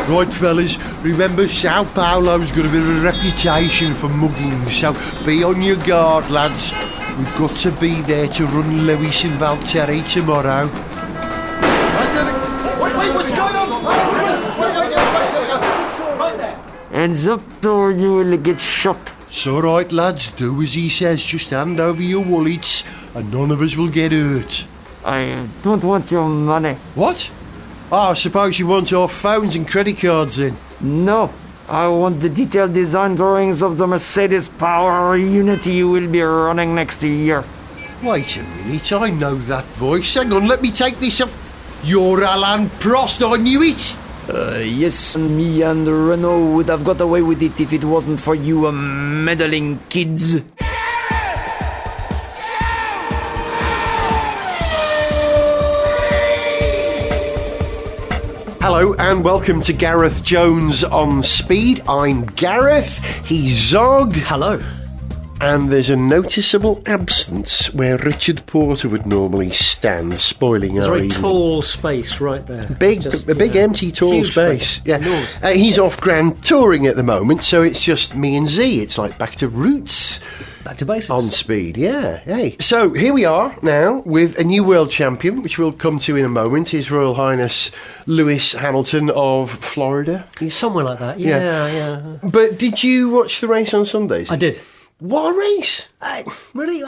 Right, fellas, remember Sao Paulo's got a bit of a reputation for mugging, so be on your guard, lads. We've got to be there to run Lewis and Valtteri tomorrow. Wait, what's going on? Right there. Hands up or you will get shot. It's all right, lads, do as he says. Just hand over your wallets and none of us will get hurt. I don't want your money. What? Oh, I suppose you want our phones and credit cards then? No, I want the detailed design drawings of the Mercedes power unit you will be running next year. Wait a minute, I know that voice. Hang on, let me take this up. You're Alan Prost, I knew it. Yes, me and Renault would have got away with it if it wasn't for you meddling kids. Hello and welcome to Gareth Jones on Speed. I'm Gareth, he's Zog. Hello. And there's a noticeable absence where Richard Porter would normally stand, spoiling our evening. There's a very tall space right there. Big, empty, tall Huge space. Yeah, he's off grand touring at the moment, so it's just me and Z. It's like back to roots. Back to basics. On Speed, yeah. Hey. So here we are now with a new world champion, which we'll come to in a moment. His Royal Highness Lewis Hamilton of Florida. Somewhere like that, yeah. But did you watch the race on Sundays? I did. What a race! Really? Yeah!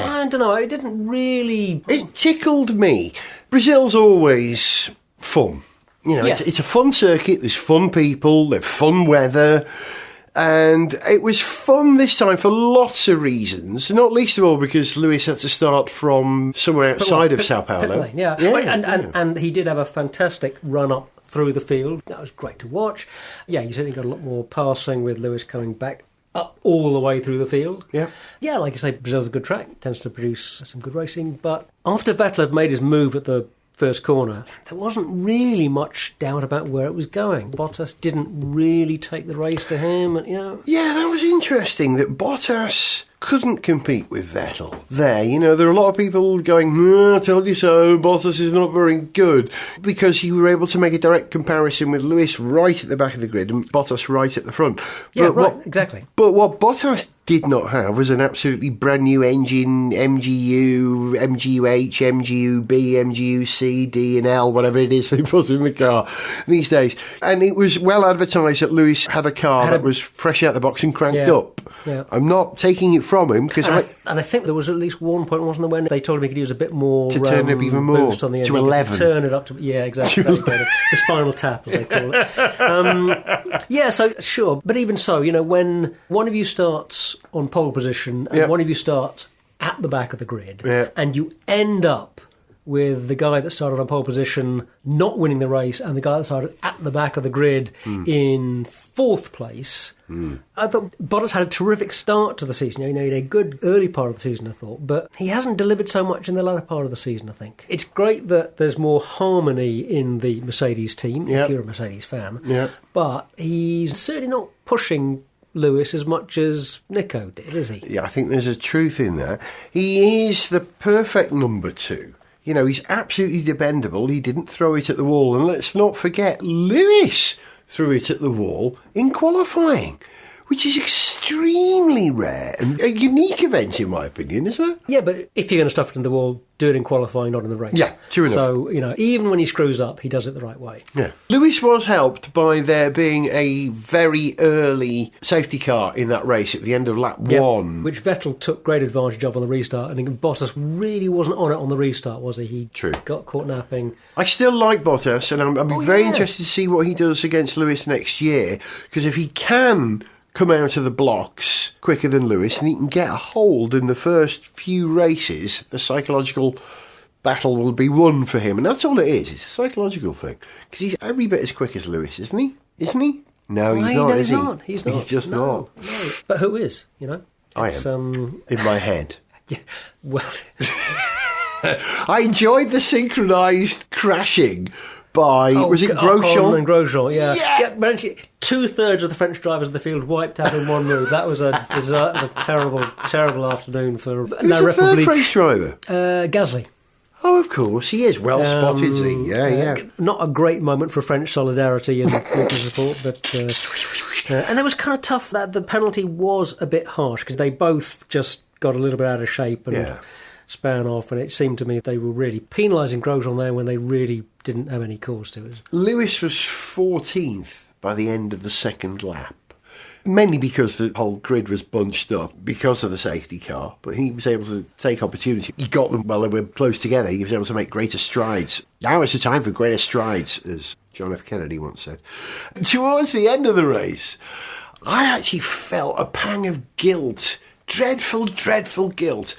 I don't know, it didn't really... It tickled me. Brazil's always fun. You know, it's a fun circuit, there's fun people, there's fun weather, and it was fun this time for lots of reasons, not least of all because Lewis had to start from somewhere outside of Sao Paulo. And he did have a fantastic run-up through the field. That was great to watch. Yeah, you certainly got a lot more passing with Lewis coming back up all the way through the field. Yeah, like I say, Brazil's a good track. It tends to produce some good racing. But after Vettel had made his move at the first corner, there wasn't really much doubt about where it was going. Bottas didn't really take the race to him. And, Yeah, that was interesting that Bottas couldn't compete with Vettel there. You know, there are a lot of people going, I told you so, Bottas is not very good, because you were able to make a direct comparison with Lewis right at the back of the grid and Bottas right at the front. Exactly. But what Bottas did not have was an absolutely brand new engine, MGU, MGUH, MGUB, MGUC, D and L, whatever it is they put in the car these days. And it was well advertised that Lewis had a car that was fresh out the box and cranked up. Yeah. I'm not taking it from him because I think there was at least one point, wasn't there, when they told him he could use a bit more to turn it up even more boost on the to 11. Turn it up to exactly. The spinal tap, as they call it. So sure, but even so, when one of you starts on pole position and one of you starts at the back of the grid, and you end up with the guy that started on pole position not winning the race and the guy that started at the back of the grid in fourth place. I thought Bottas had a terrific start to the season. He had a good early part of the season, I thought, but he hasn't delivered so much in the latter part of the season, I think. It's great that there's more harmony in the Mercedes team, if you're a Mercedes fan, but he's certainly not pushing Lewis as much as Nico did, is he? Yeah, I think there's a truth in that. He is the perfect number two. You know, he's absolutely dependable. He didn't throw it at the wall. And let's not forget, Lewis threw it at the wall in qualifying, which is extremely rare and a unique event, in my opinion, isn't it? Yeah, but if you're going to stuff it in the wall, do it in qualifying, not in the race. Yeah, true enough. So, even when he screws up, he does it the right way. Yeah. Lewis was helped by there being a very early safety car in that race at the end of lap one. Which Vettel took great advantage of on the restart. And Bottas really wasn't on it on the restart, was he? He got caught napping. I still like Bottas, and I'm very interested to see what he does against Lewis next year, because if he can come out of the blocks quicker than Lewis and he can get a hold in the first few races, the psychological battle will be won for him. And that's all it is. It's a psychological thing. Because he's every bit as quick as Lewis, isn't he? Isn't he? No, he's not, is he? He's not. He's just not. No. But who is, I am. In my head. Yeah, well... I enjoyed the synchronised crashing by, was it Grosjean? Ocon and Grosjean, yeah. 2/3 of the French drivers in the field wiped out in one move. That was a terrible, terrible afternoon for... Who's the third French driver? Gasly. Oh, of course, he is. Well spotted, is he? Yeah. Not a great moment for French solidarity and winter support, but... and it was kind of tough that the penalty was a bit harsh, because they both just got a little bit out of shape and span off, and it seemed to me they were really penalising Grosjean there when they really didn't have any cause to it. Lewis was 14th by the end of the second lap. Mainly because the whole grid was bunched up because of the safety car, but he was able to take opportunity. He got them while they were close together. He was able to make greater strides. Now it's the time for greater strides, as John F. Kennedy once said. Towards the end of the race, I actually felt a pang of guilt. Dreadful, dreadful guilt.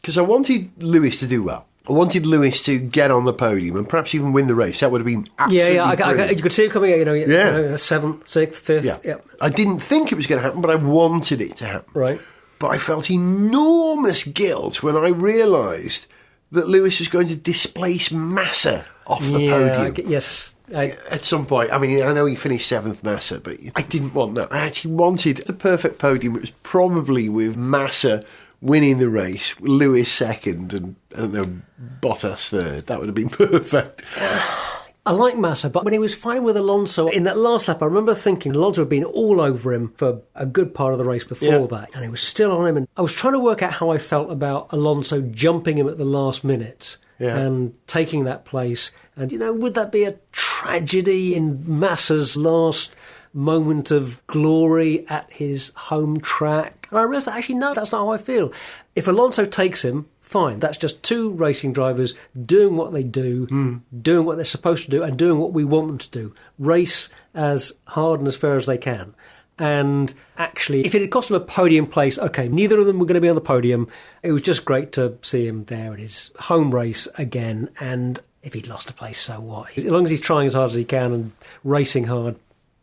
Because I wanted Lewis to do well. I wanted Lewis to get on the podium and perhaps even win the race. That would have been absolutely brilliant. You could see it coming, 7th, 6th, 5th. Yeah. I didn't think it was going to happen, but I wanted it to happen. Right. But I felt enormous guilt when I realised that Lewis was going to displace Massa off the podium. Yes. At some point. I mean, I know he finished 7th, Massa, but I didn't want that. I actually wanted the perfect podium. It was probably with Massa winning the race, Lewis second, and I don't know, Bottas third. That would have been perfect. I like Massa, but when he was fighting with Alonso in that last lap, I remember thinking Alonso had been all over him for a good part of the race before that, and he was still on him. And I was trying to work out how I felt about Alonso jumping him at the last minute and taking that place. And, would that be a tragedy in Massa's last moment of glory at his home track? And I realised that actually, no, that's not how I feel. If Alonso takes him, fine. That's just two racing drivers doing what they do, doing what they're supposed to do, and doing what we want them to do. Race as hard and as fair as they can. And actually, if it had cost him a podium place, okay, neither of them were going to be on the podium. It was just great to see him there at his home race again. And if he'd lost a place, so what? As long as he's trying as hard as he can and racing hard,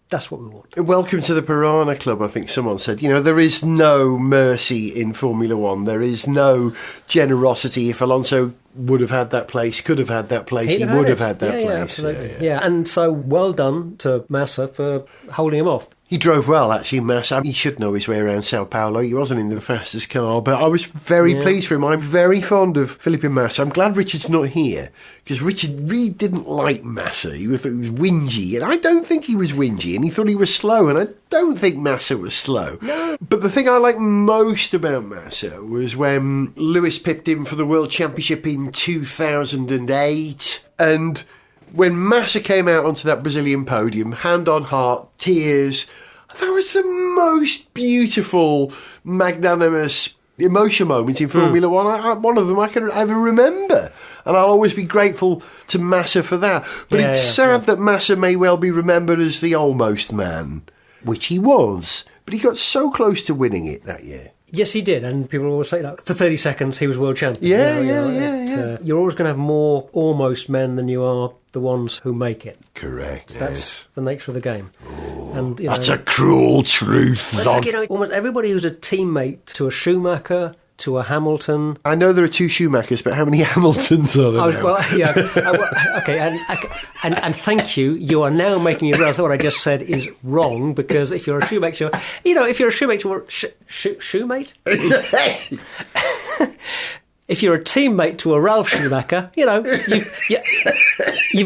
that's what we want. Welcome to the Piranha Club, I think someone said. There is no mercy in Formula One. There is no generosity. If Alonso would have had that place, could have had that place, he would have had that place. Yeah, absolutely. Yeah, and so well done to Massa for holding him off. He drove well, actually, Massa. He should know his way around Sao Paulo. He wasn't in the fastest car, but I was very pleased for him. I'm very fond of Felipe Massa. I'm glad Richard's not here, because Richard really didn't like Massa. He was whingy, and I don't think he was whingy, and he thought he was slow, and I don't think Massa was slow. No. But the thing I liked most about Massa was when Lewis pipped him for the World Championship in 2008, and when Massa came out onto that Brazilian podium, hand on heart, tears, that was the most beautiful, magnanimous emotion moment in Formula One. One of them I can ever remember. And I'll always be grateful to Massa for that. But it's sad that Massa may well be remembered as the almost man, which he was. But he got so close to winning it that year. Yes, he did, and people always say that for 30 seconds he was world champion. Yeah. You're always going to have more almost men than you are the ones who make it. Correct. That's the nature of the game. Oh, and that's a cruel truth. It's like, almost everybody who's a teammate to a Schumacher, to a Hamilton. I know there are two Schumachers, but how many Hamiltons are there now? Okay, and thank you. You are now making me realise that what I just said is wrong, because if you're a Schumacher, if you're a Schumacher, Schumate? If you're a teammate to a Ralf Schumacher, you've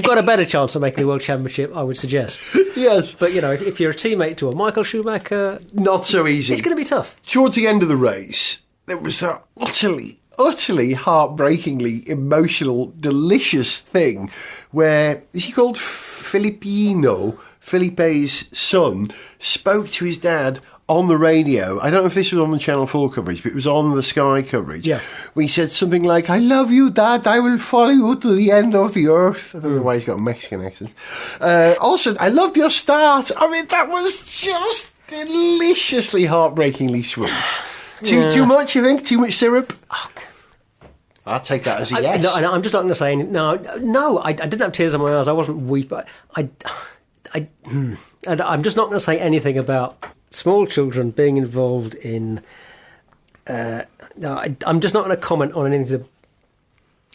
got a better chance of making the World Championship, I would suggest. Yes. But, if you're a teammate to a Michael Schumacher... Not so easy. It's going to be tough. Towards the end of the race, there was that utterly heartbreakingly emotional, delicious thing where, is he called Filipino, Felipe's son, spoke to his dad on the radio. I don't know if this was on the Channel 4 coverage, but it was on the Sky coverage. Yeah. Where he said something like, "I love you, Dad. I will follow you to the end of the earth." I don't know why he's got a Mexican accent. Also, "I loved your start." I mean, that was just deliciously heartbreakingly sweet. Too much, you think? Too much syrup? Oh, I'll take that as a yes. No, I'm just not going to say anything. No, I didn't have tears in my eyes. I wasn't weeping. I'm just not going to say anything about small children being involved in... I'm just not going to comment on anything.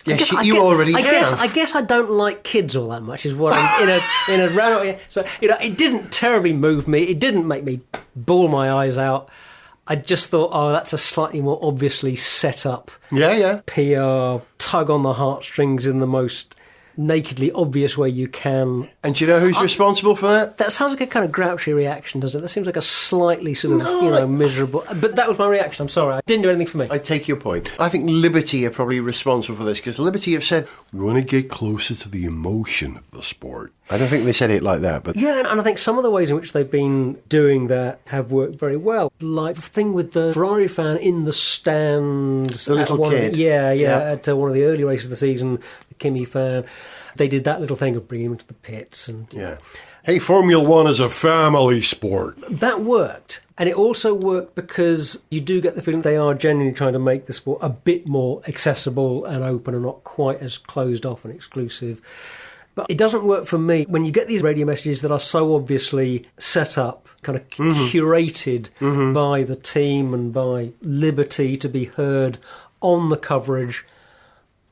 Yes, you already have. I guess I don't like kids all that much, is what I'm in a round. So, it didn't terribly move me. It didn't make me bawl my eyes out. I just thought, that's a slightly more obviously set up Yeah. PR tug on the heartstrings in the most nakedly obvious way you can. And do you know who's responsible for that? That sounds like a kind of grouchy reaction, doesn't it? That seems like a slightly sort of, miserable... But that was my reaction, I'm sorry. It didn't do anything for me. I take your point. I think Liberty are probably responsible for this, because Liberty have said, we want to get closer to the emotion of the sport. I don't think they said it like that, but... Yeah, and I think some of the ways in which they've been doing that have worked very well. Like the thing with the Ferrari fan in the stands... The little kid. At one of the early races of the season, the Kimi fan. They did that little thing of bringing him into the pits. And Yeah. Hey, Formula One is a family sport. that worked. And it also worked because you do get the feeling they are genuinely trying to make the sport a bit more accessible and open and not quite as closed off and exclusive. But it doesn't work for me when you get these radio messages that are so obviously set up, kind of curated by the team and by Liberty to be heard on the coverage.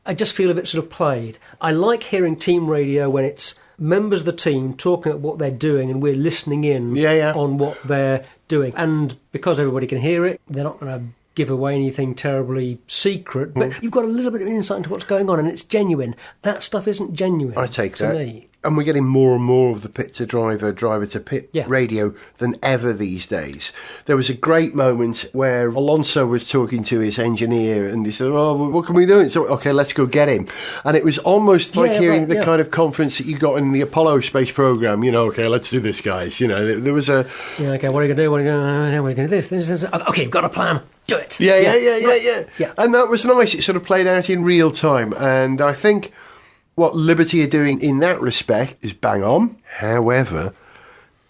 I just feel a bit sort of played. I like hearing team radio when it's members of the team talking about what they're doing and we're listening in on what they're doing. And because everybody can hear it, they're not going to give away anything terribly secret, but you've got a little bit of insight into what's going on and it's genuine. That stuff isn't genuine. I take to that. me. And we're getting more and more of the pit to driver, driver to pit Yeah. radio than ever these days. There was a great moment where Alonso was talking to his engineer and he said, what can we do? So, okay, let's go get him. And it was almost like hearing the kind of conference that you got in the Apollo space program. Okay, let's do this, guys. There was a... Yeah, okay, what are you going to do? What are you going to do? This. Okay, you've got a plan. Do it. Yeah. And that was nice. It sort of played out in real time. And I think what Liberty are doing in that respect is bang on. However,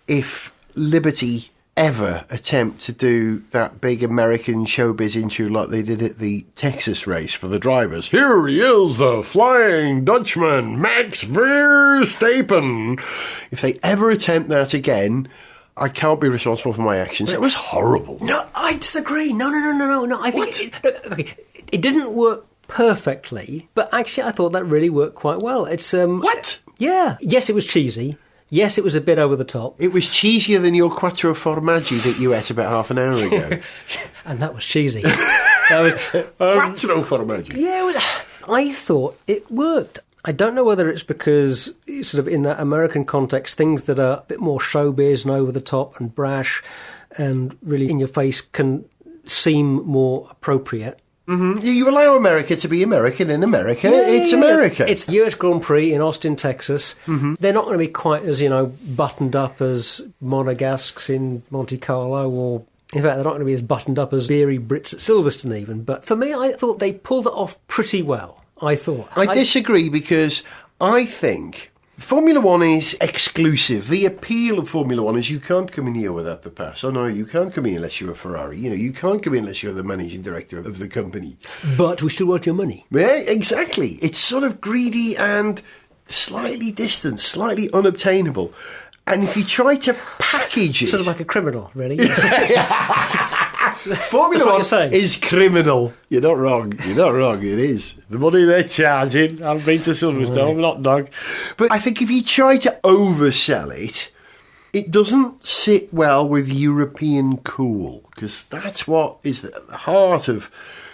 if Liberty ever attempt to do that big American showbiz intro like they did at the Texas race for the drivers, here he is, the Flying Dutchman, Max Verstappen. If they ever attempt that again, I can't be responsible for my actions. It was horrible. No, I disagree. No. I think it didn't work perfectly, but actually I thought that really worked quite well. It's What? Yeah. Yes, it was cheesy. Yes, it was a bit over the top. It was cheesier than your quattro formaggi that you ate about half an hour ago. And that was cheesy. That was Quattro formaggi. Yeah, I thought it worked. I don't know whether it's because, sort of in that American context, things that are a bit more showbiz and over the top and brash and really in your face can seem more appropriate. Mm-hmm. You allow America to be American in America. It's America. It's the US Grand Prix in Austin, Texas. Mm-hmm. They're not going to be quite as, buttoned up as Monegasques in Monte Carlo, or in fact, they're not going to be as buttoned up as beery Brits at Silverstone even. But for me, I thought they pulled it off pretty well. I disagree, because I think Formula One is exclusive. The appeal of Formula One is you can't come in here without the pass. Oh no, you can't come in unless you're a Ferrari. You can't come in unless you're the managing director of the company. But we still want your money. Yeah, exactly. It's sort of greedy and slightly distant, slightly unobtainable. And if you try to package it... Sort of like a criminal, really. Formula One is criminal. You're not wrong. It is. The money they're charging. I've been to Silverstone, not dog. But I think if you try to oversell it, it doesn't sit well with European cool, because that's what is at the heart of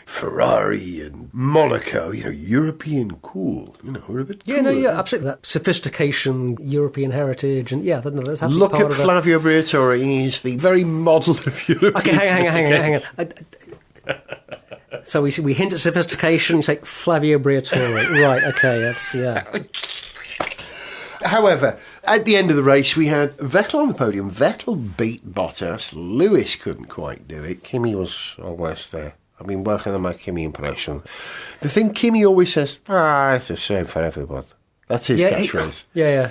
Ferrari and Monaco, European cool, we're a bit cool. Yeah, absolutely. That sophistication, European heritage, and that's absolutely Look part at of Flavio Briatore, he's the very model of European. Okay, hang on. So we hint at sophistication, we say Flavio Briatore. Right, okay, However, at the end of the race, we had Vettel on the podium. Vettel beat Bottas. Lewis couldn't quite do it. Kimi was almost there. I've been working on my Kimi impression. The thing Kimi always says, it's the same for everybody. That's his catchphrase. Yeah.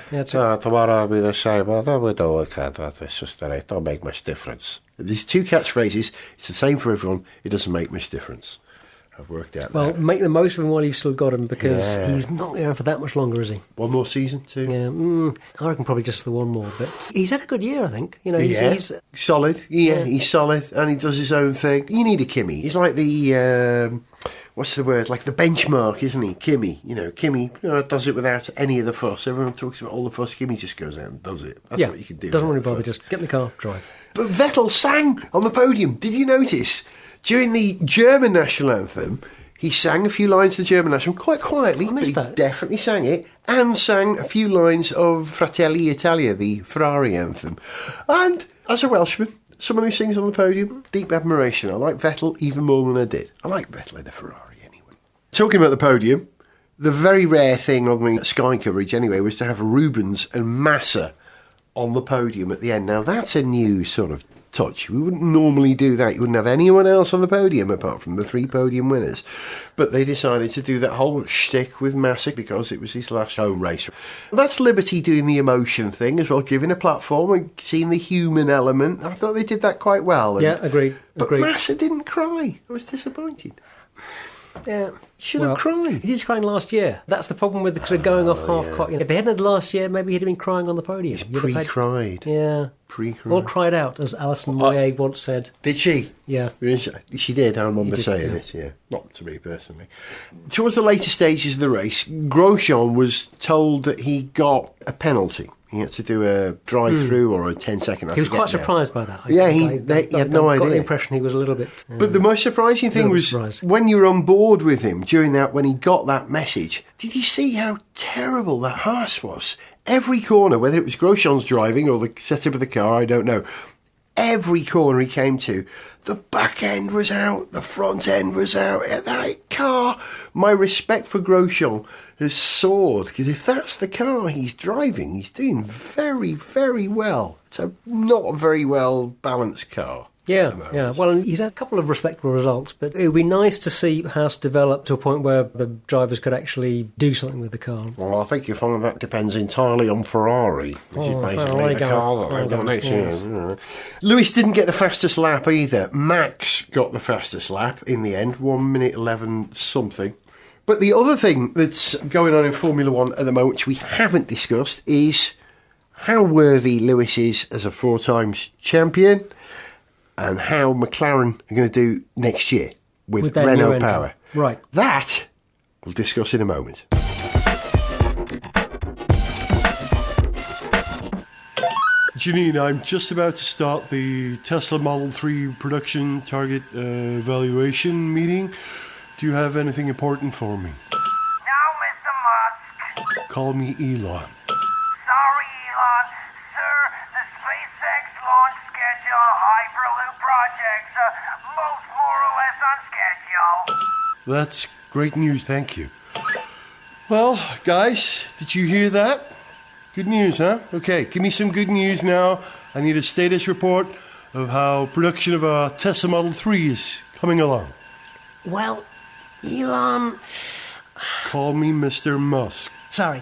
Tomorrow I'll be the same. Although we don't work out that. It's just that it don't make much difference. These two catchphrases, it's the same for everyone. It doesn't make much difference. I've worked out Well, that. Make the most of him while you've still got him, because he's not there for that much longer, is he? One more season, too? Yeah, I reckon probably just the one more. But he's had a good year, I think. He's solid. Yeah, he's solid, and he does his own thing. You need a Kimi. He's like the... what's the word? Like the benchmark, isn't he? Kimi, Kimi does it without any of the fuss. Everyone talks about all the fuss. Kimi just goes out and does it. That's what you can do. Doesn't really bother. Just get in the car, drive. But Vettel sang on the podium. Did you notice? During the German national anthem, he sang a few lines of the German national quite quietly, but he definitely sang it, and sang a few lines of Fratelli Italia, the Ferrari anthem. And as a Welshman, someone who sings on the podium, deep admiration. I like Vettel even more than I did. I like Vettel in a Ferrari anyway. Talking about the podium, the very rare thing on the Sky coverage anyway was to have Rubens and Massa on the podium at the end. Now that's a new sort of touch. We wouldn't normally do that. You wouldn't have anyone else on the podium apart from the 3 podium winners. But they decided to do that whole shtick with Massa because it was his last home race. That's Liberty doing the emotion thing as well, giving a platform and seeing the human element. I thought they did that quite well. Yeah, agreed. But Massa didn't cry. I was disappointed. Yeah, should have cried. He did crying last year. That's the problem with the going off half-cocked. If they hadn't had last year, maybe he'd have been crying on the podium. He's pre-cried. Yeah. Pre-cried. All cried out, as Alison Moyet once said. Did she? Yeah. She did, I remember saying it, yeah. Not to me personally. Towards the later stages of the race, Grosjean was told that he got a penalty. He had to do a drive-through or a 10-second. He was quite surprised by that. He had no idea. I got the impression he was a little bit... But the most surprising thing was when you were on board with him during that, when he got that message, did you see how terrible that Haas was? Every corner, whether it was Grosjean's driving or the setup of the car, I don't know. Every corner he came to, the back end was out, the front end was out. That car, my respect for Grosjean has soared, because if that's the car he's driving, he's doing very, very well. It's not a very well balanced car. Yeah. Well, he's had a couple of respectable results, but it would be nice to see Haas develop to a point where the drivers could actually do something with the car. Well, I think you find that depends entirely on Ferrari, which is basically the car that they've got next year. Lewis didn't get the fastest lap either. Max got the fastest lap in the end, 1 minute 11 something. But the other thing that's going on in Formula One at the moment, which we haven't discussed, is how worthy Lewis is as a 4 times champion, and how McLaren are going to do next year with Renault power. Right. That we'll discuss in a moment. Janine, I'm just about to start the Tesla Model 3 production target evaluation meeting. Do you have anything important for me? No, Mr. Musk. Call me Elon. Sorry, Elon. Sir, the SpaceX launch schedule Hyperloop projects are both more or less on schedule. That's great news, thank you. Well, guys, did you hear that? Good news, huh? Okay, give me some good news now. I need a status report of how production of our Tesla Model 3 is coming along. Well, Elon... Call me Mr. Musk. Sorry.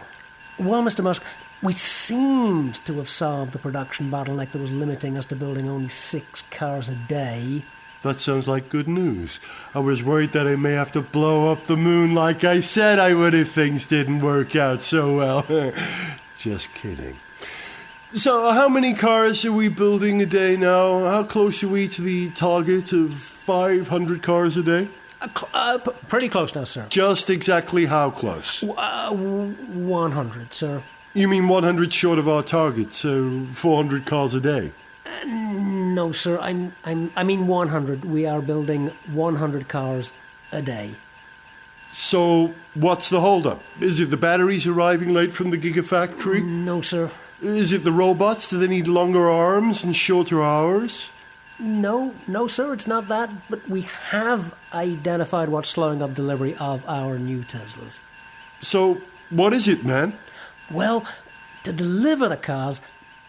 Well, Mr. Musk, we seemed to have solved the production bottleneck that was limiting us to building only 6 cars a day. That sounds like good news. I was worried that I may have to blow up the moon like I said I would if things didn't work out so well. Just kidding. So how many cars are we building a day now? How close are we to the target of 500 cars a day? Pretty close now, sir. Just exactly how close? 100, sir. You mean 100 short of our target, so 400 cars a day? No, sir. I mean 100. We are building 100 cars a day. So what's the holdup? Is it the batteries arriving late from the Gigafactory? No, sir. Is it the robots? Do they need longer arms and shorter hours? No, sir, it's not that. But we have identified what's slowing up delivery of our new Teslas. So what is it, man? Well, to deliver the cars,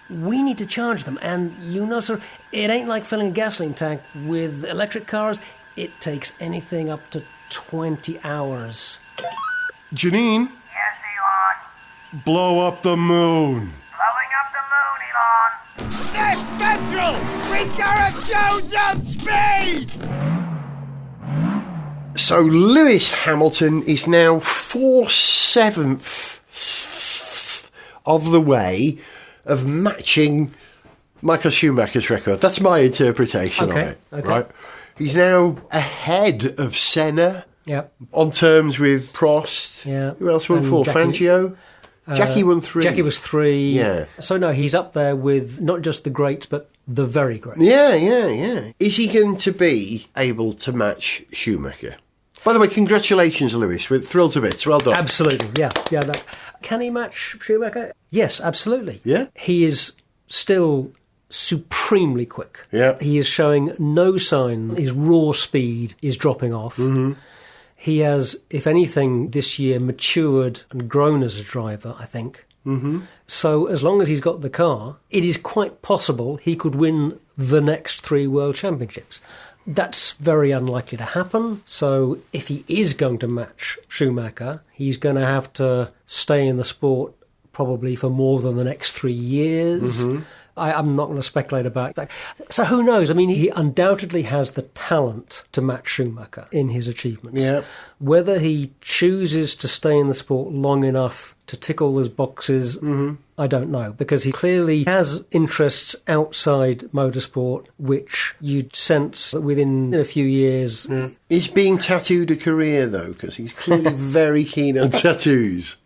we need to charge them. And you know, sir, it ain't like filling a gasoline tank. With electric cars, it takes anything up to 20 hours. Janine? Yes, Elon. Blow up the moon. Blowing up the moon, Elon. Sniff Petrol! With Gareth Jones on speed! So Lewis Hamilton is now 4/7 of the way of matching Michael Schumacher's record. That's my interpretation of it. Okay. Right? He's now ahead of Senna, Yeah. On terms with Prost. Yeah. Who else won And 4? Jackie. Fangio? Jackie won 3. Jackie was 3. Yeah. So no, he's up there with not just the greats, but the very greats. Yeah. Is he going to be able to match Schumacher? By the way, congratulations, Lewis. We're thrilled to bits. Well done. Absolutely, yeah. Can he match Schumacher? Yes, absolutely. Yeah. He is still supremely quick. Yeah. He is showing no sign. His raw speed is dropping off. Mm-hmm. He has, if anything, this year matured and grown as a driver, I think. Mm-hmm. So as long as he's got the car, it is quite possible he could win the next 3 World Championships. That's very unlikely to happen. So if he is going to match Schumacher, he's going to have to stay in the sport probably for more than the next 3 years. Mm-hmm. I'm not going to speculate about that. So who knows? I mean, he undoubtedly has the talent to match Schumacher in his achievements. Yeah. Whether he chooses to stay in the sport long enough to tick all those boxes, I don't know, because he clearly has interests outside motorsport, which you'd sense that within a few years. Is being tattooed a career, though? Because he's clearly very keen on tattoos.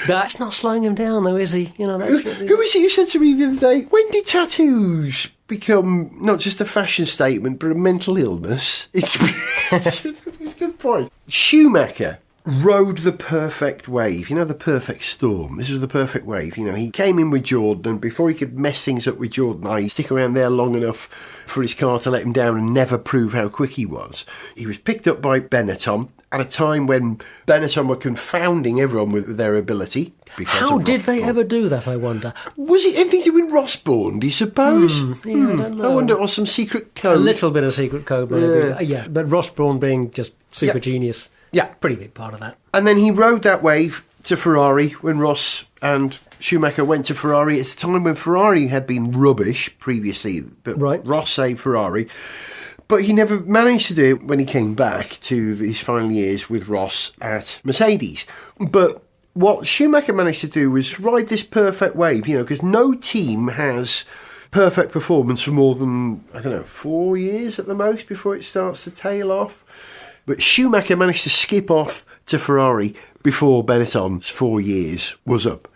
That's not slowing him down, though, is he? You know, Who was it who said to me the other day, when did tattoos become not just a fashion statement, but a mental illness? It's a good point. Schumacher rode the perfect wave, the perfect storm. This was the perfect wave. He came in with Jordan, and before he could mess things up with Jordan, he'd stick around there long enough for his car to let him down and never prove how quick he was. He was picked up by Benetton at a time when Benetton were confounding everyone with their ability. How did they ever do that, I wonder? Was it anything to do with Rossborn, do you suppose? I don't know. I wonder it was some secret code. A little bit of secret code, maybe. Yeah, but Ross Brawn being just super genius. Yeah. Pretty big part of that. And then he rode that wave to Ferrari when Ross and Schumacher went to Ferrari. It's a time when Ferrari had been rubbish previously, but Ross saved Ferrari. But he never managed to do it when he came back to his final years with Ross at Mercedes. But what Schumacher managed to do was ride this perfect wave, because no team has perfect performance for more than, 4 years at the most before it starts to tail off. But Schumacher managed to skip off to Ferrari before Benetton's 4 years was up.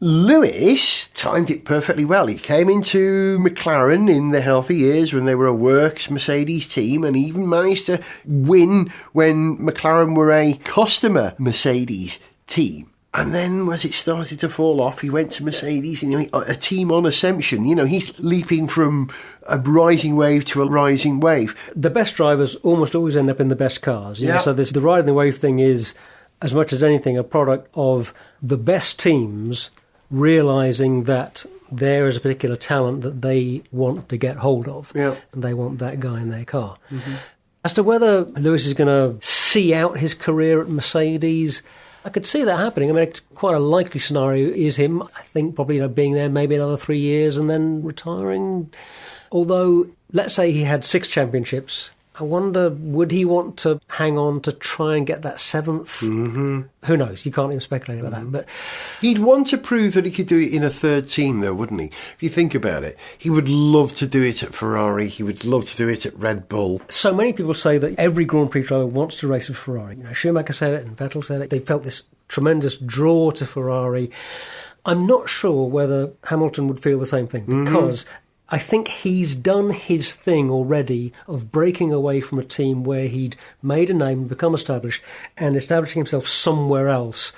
Lewis timed it perfectly well. He came into McLaren in the healthy years when they were a works Mercedes team, and he even managed to win when McLaren were a customer Mercedes team. And then as it started to fall off, he went to Mercedes, a team on ascension. He's leaping from a rising wave to a rising wave. The best drivers almost always end up in the best cars. Yeah. So the riding the wave thing is, as much as anything, a product of the best teams realising that there is a particular talent that they want to get hold of. Yeah. And they want that guy in their car. Mm-hmm. As to whether Lewis is going to see out his career at Mercedes, I could see that happening. I mean, quite a likely scenario is him, I think, probably being there maybe another 3 years and then retiring. Although, let's say he had 6 championships, I wonder, would he want to hang on to try and get that 7th? Mm-hmm. Who knows? You can't even speculate about that. But he'd want to prove that he could do it in a third team, though, wouldn't he? If you think about it, he would love to do it at Ferrari. He would love to do it at Red Bull. So many people say that every Grand Prix driver wants to race with Ferrari. Schumacher said it and Vettel said it. They felt this tremendous draw to Ferrari. I'm not sure whether Hamilton would feel the same thing, because I think he's done his thing already of breaking away from a team where he'd made a name, become established, and establishing himself somewhere else.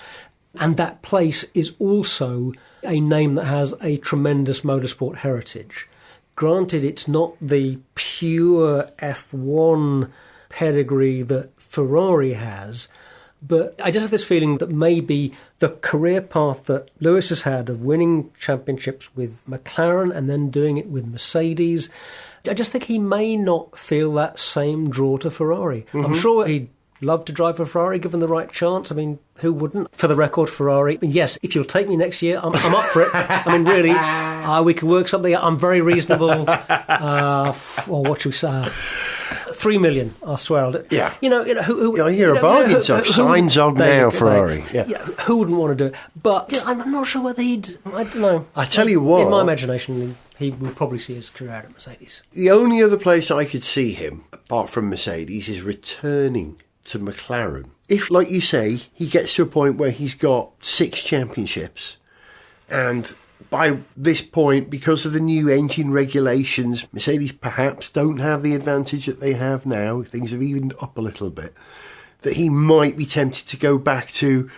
And that place is also a name that has a tremendous motorsport heritage. Granted, it's not the pure F1 pedigree that Ferrari has, but I just have this feeling that maybe the career path that Lewis has had of winning championships with McLaren and then doing it with Mercedes, I just think he may not feel that same draw to Ferrari. Mm-hmm. I'm sure he'd love to drive for Ferrari given the right chance. I mean, who wouldn't? For the record, Ferrari, yes, if you'll take me next year, I'm up for it. I mean, really, we can work something out. I'm very reasonable. Or what should we say? 3 million, I swear. Yeah. You're a bargain dog. Sign Zog now, Ferrari. Who wouldn't want to do it? But I'm not sure whether he'd. I don't know. I tell you what. In my imagination, he would probably see his career out at Mercedes. The only other place I could see him, apart from Mercedes, is returning to McLaren. If, like you say, he gets to a point where he's got 6 championships, and by this point, because of the new engine regulations, Mercedes perhaps don't have the advantage that they have now, things have evened up a little bit, that he might be tempted to go back to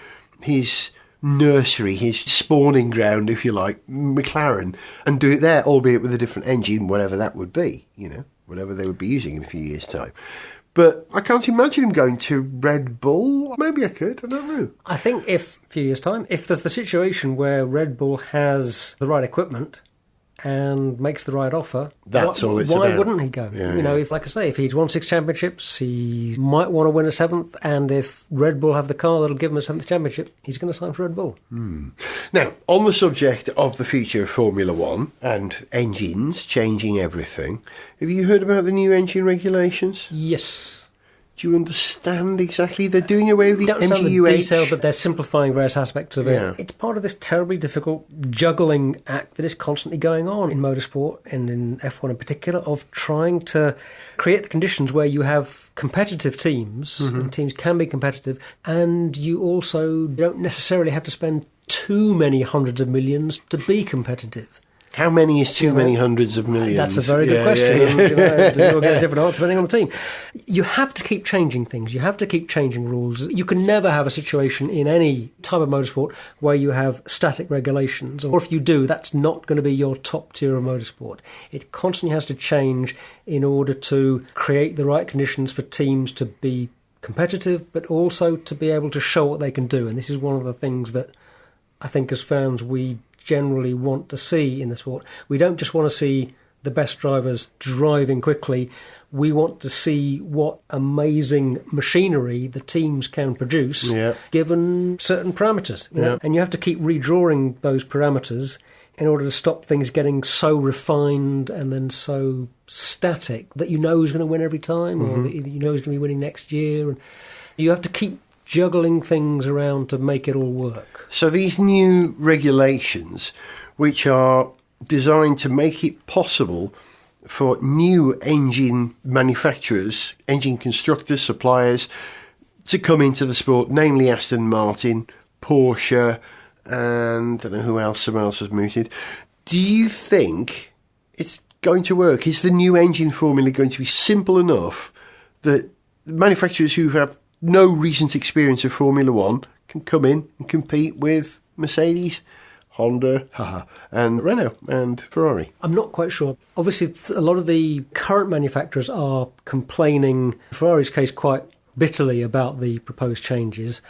his nursery, his spawning ground, if you like, McLaren, and do it there, albeit with a different engine, whatever that would be, whatever they would be using in a few years' time. But I can't imagine him going to Red Bull. Maybe I could, I don't know. I think if, a few years' time, if there's the situation where Red Bull has the right equipment and makes the right offer, That's all it's why about. wouldn't he go? Yeah, If, like I say, if he's won 6 championships, he might want to win a 7th, and if Red Bull have the car that'll give him a 7th championship, he's going to sign for Red Bull. Now, on the subject of the future of Formula One and engines changing everything, have you heard about the new engine regulations? Yes. Do you understand exactly? They're doing away with the Don't understand the MGUH. detail, but they're simplifying various aspects of it. Yeah. It's part of this terribly difficult juggling act that is constantly going on in motorsport and in F1 in particular, of trying to create the conditions where you have competitive teams, and teams can be competitive, and you also don't necessarily have to spend too many hundreds of millions to be competitive. How many is too many hundreds of millions? That's a very good question. And, you'll get a different answer depending on the team. You have to keep changing things. You have to keep changing rules. You can never have a situation in any type of motorsport where you have static regulations. Or if you do, that's not going to be your top tier of motorsport. It constantly has to change in order to create the right conditions for teams to be competitive, but also to be able to show what they can do. And this is one of the things that I think as fans we generally want to see in the sport. We don't just want to see the best drivers driving quickly. We want to see what amazing machinery the teams can produce given certain parameters. And you have to keep redrawing those parameters in order to stop things getting so refined and then so static that you know who's going to win every time, or that you know who's going to be winning next year. And you have to keep juggling things around to make it all work. So these new regulations, which are designed to make it possible for new engine manufacturers, engine constructors, suppliers, to come into the sport, namely Aston Martin, Porsche, and I don't know who else, someone else has mooted. Do you think it's going to work? Is the new engine formula going to be simple enough that manufacturers who have no recent experience of Formula One can come in and compete with Mercedes, Honda, and Renault and Ferrari? I'm not quite sure. Obviously, a lot of the current manufacturers are complaining, in Ferrari's case, quite bitterly about the proposed changes.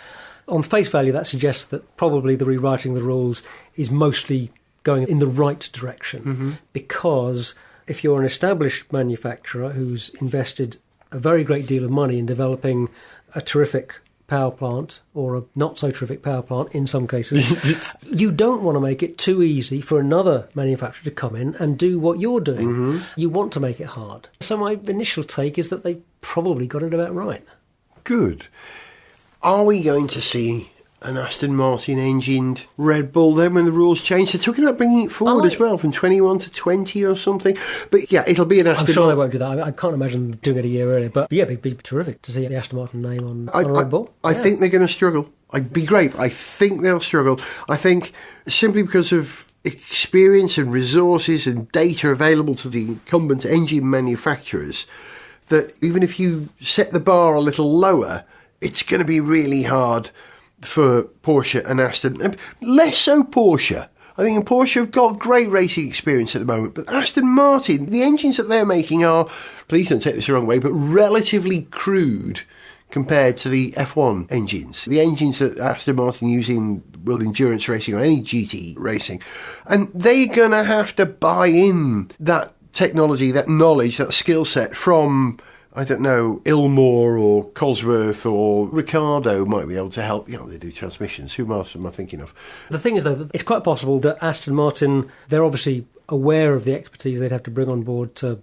On face value, that suggests that probably the rewriting of the rules is mostly going in the right direction, because if you're an established manufacturer who's invested a very great deal of money in developing a terrific power plant, or a not so terrific power plant in some cases, you don't want to make it too easy for another manufacturer to come in and do what you're doing. You want to make it hard. So my initial take is that they've probably got it about right. Good. Are we going to see an Aston Martin engined Red Bull then when the rules change? They're talking about bringing it forward as well, from 21 to 20 or something. But yeah, it'll be an Aston Martin. I'm sure they won't do that. I can't imagine them doing it a year earlier. But yeah, it'd be terrific to see the Aston Martin name on Red Bull. I think they're going to struggle. It'd be great. I think they'll struggle. I think simply because of experience and resources and data available to the incumbent engine manufacturers, that even if you set the bar a little lower, it's going to be really hard for Porsche and Aston. And less so Porsche. I think Porsche have got great racing experience at the moment, but Aston Martin, the engines that they're making are, please don't take this the wrong way, but relatively crude compared to the F1 engines. The engines that Aston Martin use in World Endurance Racing or any GT racing. And they're going to have to buy in that technology, that knowledge, that skill set from, I don't know, Ilmore or Cosworth or Ricardo might be able to help. They do transmissions. Who else am I thinking of? The thing is, though, that it's quite possible that Aston Martin, they're obviously aware of the expertise they'd have to bring on board to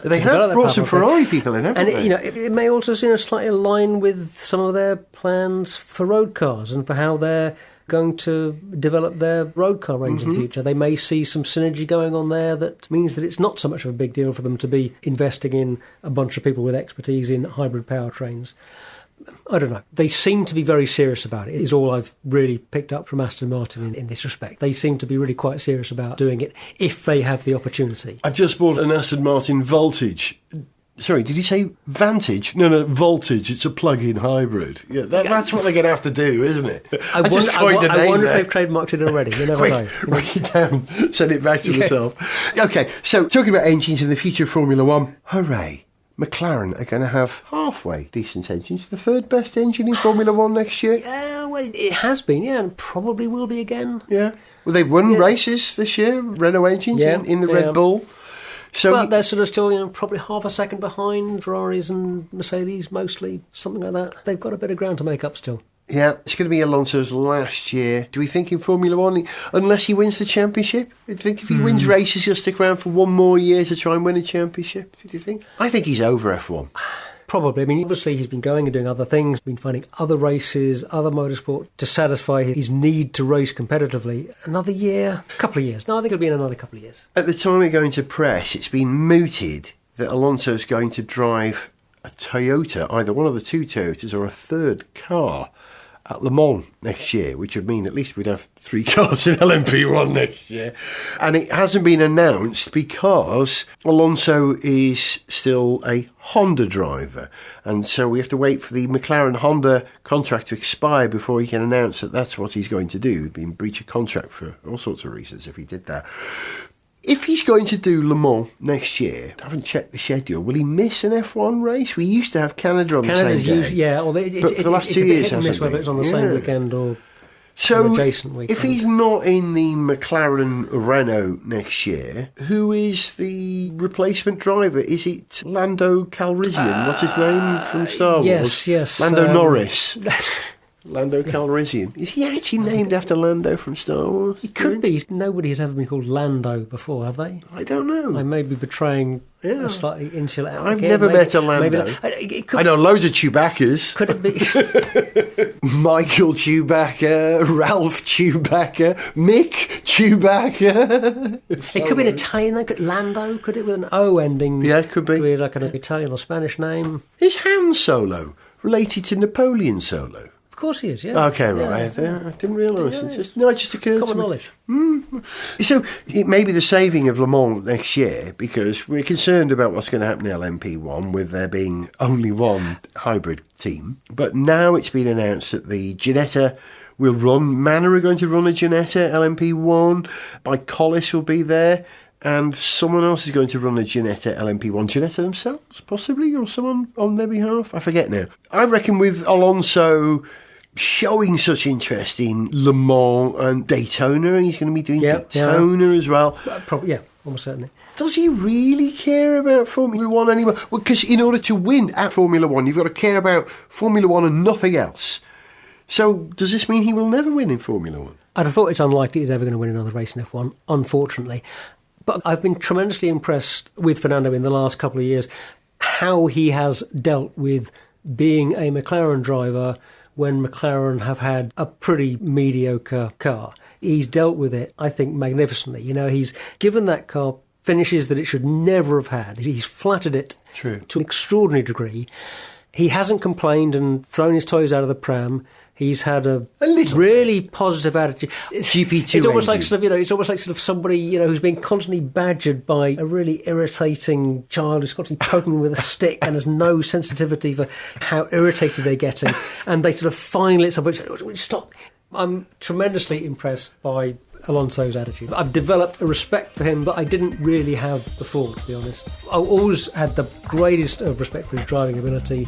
they have brought some Ferrari people in, haven't they? And it may also slightly align with some of their plans for road cars and for how they're going to develop their road car range in the future. They may see some synergy going on there that means that it's not so much of a big deal for them to be investing in a bunch of people with expertise in hybrid powertrains. I don't know. They seem to be very serious about it, is all I've really picked up from Aston Martin in this respect. They seem to be really quite serious about doing it if they have the opportunity. I've just bought an Aston Martin Voltage. Sorry, did you say Vantage? No, Voltage. It's a plug-in hybrid. Yeah, that's what they're going to have to do, isn't it? I wonder if they've trademarked it already. You never know. Write it down. Send it back to myself. Okay, so talking about engines in the future of Formula One, hooray. McLaren are going to have halfway decent engines. The third best engine in Formula One next year. Yeah, well, it has been, and probably will be again. Yeah. Well, they've won races this year, Renault engines in the Red Bull. So but they're sort of still, probably half a second behind Ferraris and Mercedes, mostly, something like that. They've got a bit of ground to make up still. Yeah, it's going to be Alonso's last year. Do we think in Formula One, unless he wins the championship? Do you think if he wins races, he'll stick around for one more year to try and win a championship? Do you think? I think he's over F1. Probably. I mean, obviously he's been going and doing other things, been finding other races, other motorsport to satisfy his need to race competitively. Another year, a couple of years. No, I think it'll be in another couple of years. At the time we're going to press, it's been mooted that Alonso's going to drive a Toyota, either one of the two Toyotas or a third car at Le Mans next year, which would mean at least we'd have 3 cars in LMP1 next year. And it hasn't been announced because Alonso is still a Honda driver. And so we have to wait for the McLaren-Honda contract to expire before he can announce that that's what he's going to do. He'd be in breach of contract for all sorts of reasons if he did that. If he's going to do Le Mans next year, I haven't checked the schedule, will he miss an F1 race? We used to have Canada on the same day. Usually, yeah, although but for the last 2 years, it's miss whether it's on the same weekend or so adjacent weekend. If he's not in the McLaren Renault next year, who is the replacement driver? Is it Lando Calrissian? What's his name from Star Wars? Yes. Lando Norris. Lando Calrissian. Is he actually named after Lando from Star Wars? He could be. Nobody has ever been called Lando before, have they? I don't know. I may be betraying a slightly insular outlook. I've never met a Lando. I know loads of Chewbaccas. Could it be? Michael Chewbacca, Ralph Chewbacca, Mick Chewbacca. It could be an Italian name. Lando, could it, with an O ending? Yeah, it could be. Could be like an Italian or Spanish name. Is Han Solo related to Napoleon Solo? Of course he is, yeah. Okay, right. Yeah. I didn't realise. It just occurred Common to me. knowledge. So it may be the saving of Le Mans next year because we're concerned about what's going to happen in LMP1 with there being only one hybrid team. But now it's been announced that the Ginetta will run. Manor are going to run a Ginetta LMP1. By Collis will be there. And someone else is going to run a Ginetta LMP1. Ginetta themselves, possibly, or someone on their behalf? I forget now. I reckon with Alonso showing such interest in Le Mans and Daytona, and he's going to be doing Daytona as well. Probably, yeah, almost certainly. Does he really care about Formula One anymore? Well, because in order to win at Formula One, you've got to care about Formula One and nothing else. So does this mean he will never win in Formula One? I'd have thought it's unlikely he's ever going to win another race in F1, unfortunately. But I've been tremendously impressed with Fernando in the last couple of years, how he has dealt with being a McLaren driver when McLaren have had a pretty mediocre car. He's dealt with it, I think, magnificently. He's given that car finishes that it should never have had. He's flattered it to an extraordinary degree. He hasn't complained and thrown his toys out of the pram. He's had a really positive attitude. GP2 it's almost like it's almost like somebody who's being constantly badgered by a really irritating child who's constantly poking them with a stick and has no sensitivity for how irritated they're getting, and they sort of finally stop. I'm tremendously impressed by Alonso's attitude. I've developed a respect for him that I didn't really have before, to be honest. I always had the greatest of respect for his driving ability,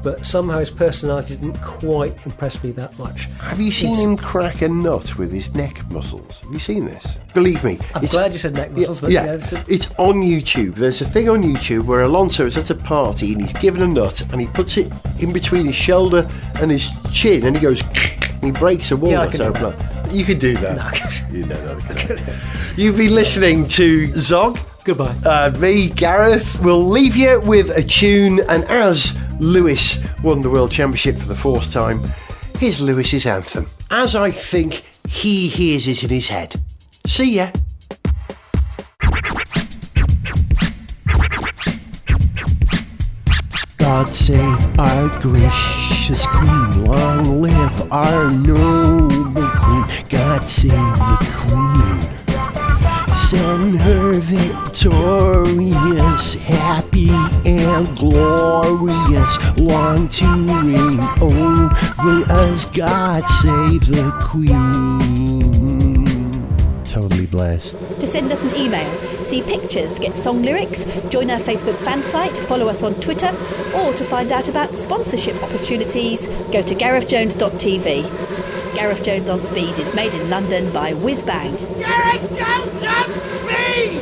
but somehow his personality didn't quite impress me that much. Have you seen him crack a nut with his neck muscles? Have you seen this? Believe me. I'm glad you said neck muscles. But it's on YouTube. There's a thing on YouTube where Alonso is at a party and he's given a nut and he puts it in between his shoulder and his chin and he goes and he breaks a walnut. You could do that. No. You know that. You've been listening to Zog. Goodbye. Me, Gareth, will leave you with a tune, and as Lewis won the World Championship for the 4th time, here's Lewis's anthem, as I think he hears it in his head. See ya. God save our gracious Queen. Long live our noble Queen. God save the Queen. Send her victorious, happy and glorious, long to reign over us. God save the Queen. Totally blessed. To send us an email, see pictures, get song lyrics, join our Facebook fan site, follow us on Twitter, or to find out about sponsorship opportunities, go to garethjones.tv. Gareth Jones on Speed is made in London by Whizbang. Gareth Jones on Speed!